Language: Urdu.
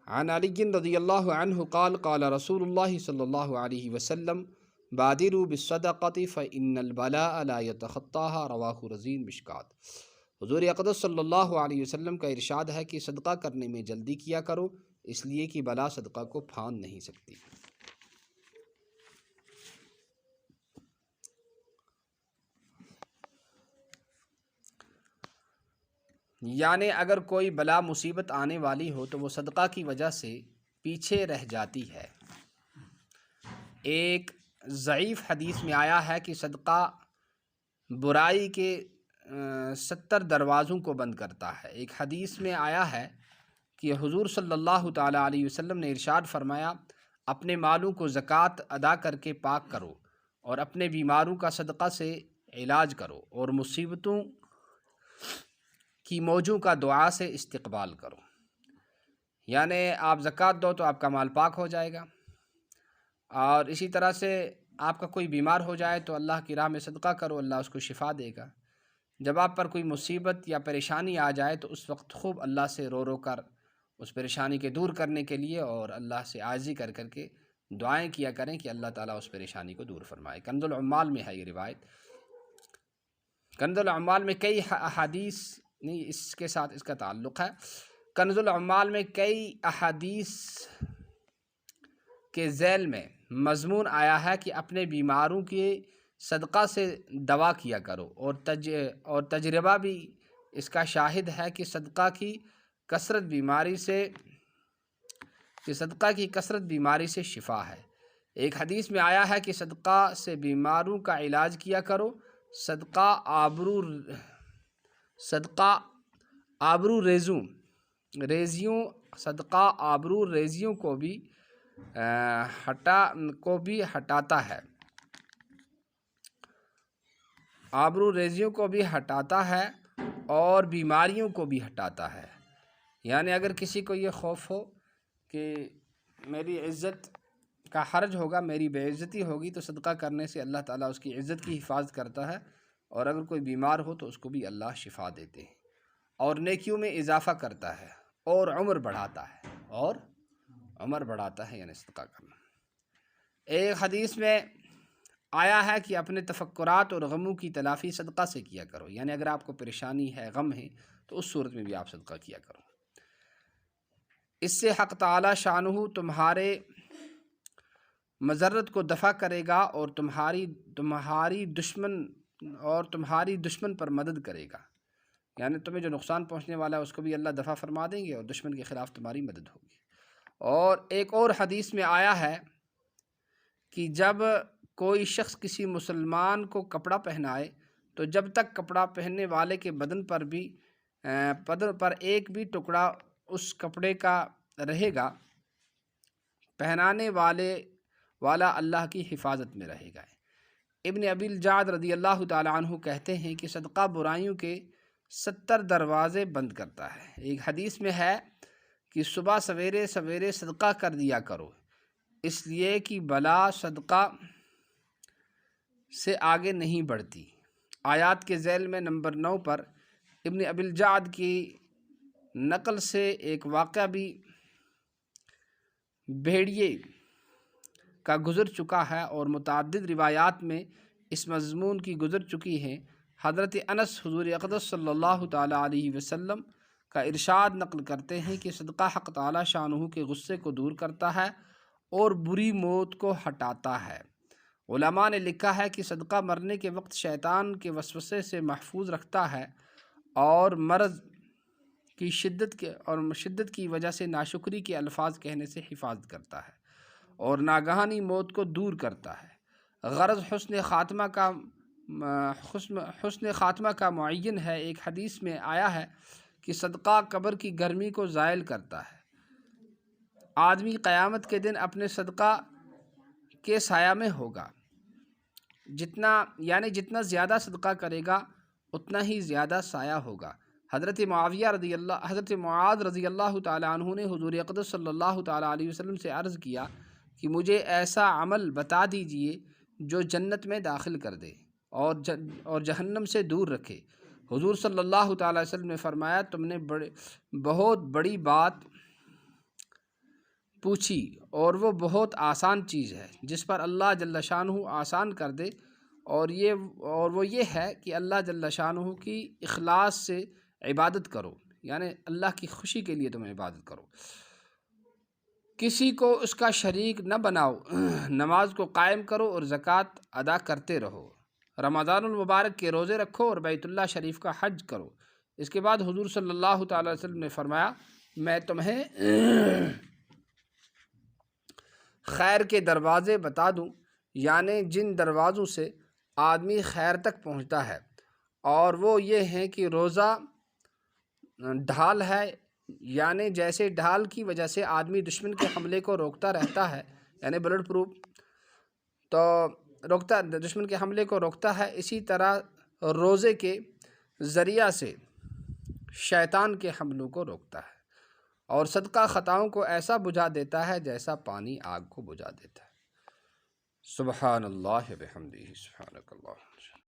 عن علی رضی اللہ عنہ قال قال رسول اللہ صلی اللہ علیہ وسلم بادروا بالصدقۃ فإن البلاء لا يتخطاها رواہ رزین مشکات۔ حضور اقدس صلی اللہ علیہ وسلم کا ارشاد ہے کہ صدقہ کرنے میں جلدی کیا کرو، اس لیے کہ بلا صدقہ کو پھاند نہیں سکتی۔ یعنی اگر کوئی بلا مصیبت آنے والی ہو تو وہ صدقہ کی وجہ سے پیچھے رہ جاتی ہے۔ ایک ضعیف حدیث میں آیا ہے کہ صدقہ برائی کے 70 دروازوں کو بند کرتا ہے۔ ایک حدیث میں آیا ہے کہ حضور صلی اللہ تعالیٰ علیہ وسلم نے ارشاد فرمایا، اپنے مالوں کو زکوٰۃ ادا کر کے پاک کرو اور اپنے بیماروں کا صدقہ سے علاج کرو اور مصیبتوں کی موجوں کا دعا سے استقبال کرو۔ یعنی آپ زکوٰۃ دو تو آپ کا مال پاک ہو جائے گا، اور اسی طرح سے آپ کا کوئی بیمار ہو جائے تو اللہ کی راہ میں صدقہ کرو، اللہ اس کو شفا دے گا۔ جب آپ پر کوئی مصیبت یا پریشانی آ جائے تو اس وقت خوب اللہ سے رو رو کر اس پریشانی کے دور کرنے کے لیے اور اللہ سے عاجزی کر کر کے دعائیں کیا کریں کہ اللہ تعالیٰ اس پریشانی کو دور فرمائے۔ کنز العمال میں ہے یہ روایت۔ کنز العمال میں کئی احادیث نہیں، اس کے ساتھ اس کا تعلق ہے۔ کنز العمال میں کئی احادیث کے ذیل میں مضمون آیا ہے کہ اپنے بیماروں کے صدقہ سے دوا کیا کرو، اور تجربہ بھی اس کا شاہد ہے کہ صدقہ کی کثرت بیماری سے شفا ہے۔ ایک حدیث میں آیا ہے کہ صدقہ سے بیماروں کا علاج کیا کرو، صدقہ آبرو ریزیوں کو بھی ہٹاتا ہے اور بیماریوں کو بھی ہٹاتا ہے۔ یعنی اگر کسی کو یہ خوف ہو کہ میری عزت کا حرج ہوگا، میری بے عزتی ہوگی، تو صدقہ کرنے سے اللہ تعالیٰ اس کی عزت کی حفاظت کرتا ہے، اور اگر کوئی بیمار ہو تو اس کو بھی اللہ شفا دیتے ہیں اور نیکیوں میں اضافہ کرتا ہے اور عمر بڑھاتا ہے، یعنی صدقہ کرنا۔ ایک حدیث میں آیا ہے کہ اپنے تفکرات اور غموں کی تلافی صدقہ سے کیا کرو، یعنی اگر آپ کو پریشانی ہے، غم ہے، تو اس صورت میں بھی آپ صدقہ کیا کرو۔ اس سے حق تعالی شانہ تمہارے مضرت کو دفع کرے گا اور تمہاری دشمن پر مدد کرے گا، یعنی تمہیں جو نقصان پہنچنے والا ہے اس کو بھی اللہ دفع فرما دیں گے اور دشمن کے خلاف تمہاری مدد ہوگی۔ اور ایک اور حدیث میں آیا ہے کہ جب کوئی شخص کسی مسلمان کو کپڑا پہنائے تو جب تک کپڑا پہننے والے کے بدن پر ایک بھی ٹکڑا اس کپڑے کا رہے گا، پہنانے والا اللہ کی حفاظت میں رہے گا۔ ابن ابی الجعد رضی اللہ تعالی عنہ کہتے ہیں کہ صدقہ برائیوں کے 70 دروازے بند کرتا ہے۔ ایک حدیث میں ہے کہ صبح سویرے صدقہ کر دیا کرو، اس لیے کہ بلا صدقہ سے آگے نہیں بڑھتی۔ آیات کے ذیل میں نمبر 9 پر ابن ابی الجعد کی نقل سے ایک واقعہ بھی بھیڑیے کا گزر چکا ہے اور متعدد روایات میں اس مضمون کی گزر چکی ہیں۔ حضرت انس حضور اقدس صلی اللہ تعالیٰ علیہ وسلم کا ارشاد نقل کرتے ہیں کہ صدقہ حق تعالی شانہ کے غصے کو دور کرتا ہے اور بری موت کو ہٹاتا ہے۔ علماء نے لکھا ہے کہ صدقہ مرنے کے وقت شیطان کے وسوسے سے محفوظ رکھتا ہے اور مرض کی شدت کی وجہ سے ناشکری کے الفاظ کہنے سے حفاظت کرتا ہے اور ناگہانی موت کو دور کرتا ہے۔ غرض حسن خاتمہ کا معین ہے۔ ایک حدیث میں آیا ہے کہ صدقہ قبر کی گرمی کو زائل کرتا ہے۔ آدمی قیامت کے دن اپنے صدقہ کے سایہ میں ہوگا، جتنا زیادہ صدقہ کرے گا اتنا ہی زیادہ سایہ ہوگا۔ حضرت معاذ رضی اللہ تعالیٰ عنہ نے حضور اقدس صلی اللہ تعالیٰ علیہ وسلم سے عرض کیا کہ مجھے ایسا عمل بتا دیجئے جو جنت میں داخل کر دے اور جہنم سے دور رکھے۔ حضور صلی اللہ تعالیٰ علیہ وسلم نے فرمایا، تم نے بہت بڑی بات پوچھی، اور وہ بہت آسان چیز ہے جس پر اللہ جل شانہ آسان کر دے، اور وہ یہ ہے کہ اللہ جل شانہ کی اخلاص سے عبادت کرو، یعنی اللہ کی خوشی کے لیے تم عبادت کرو، کسی کو اس کا شریک نہ بناؤ، نماز کو قائم کرو اور زکوٰۃ ادا کرتے رہو، رمضان المبارک کے روزے رکھو اور بیت اللہ شریف کا حج کرو۔ اس کے بعد حضور صلی اللہ تعالی وسلم نے فرمایا، میں تمہیں خیر کے دروازے بتا دوں، یعنی جن دروازوں سے آدمی خیر تک پہنچتا ہے، اور وہ یہ ہیں کہ روزہ ڈھال ہے، یعنی جیسے ڈھال کی وجہ سے آدمی دشمن کے حملے کو روکتا رہتا ہے، یعنی بلٹ پروف، تو دشمن کے حملے کو روکتا ہے، اسی طرح روزے کے ذریعہ سے شیطان کے حملوں کو روکتا ہے، اور صدقہ خطاؤں کو ایسا بجھا دیتا ہے جیسا پانی آگ کو بجھا دیتا ہے۔ سبحان اللہ بحمدہ، سبحانک اللہ۔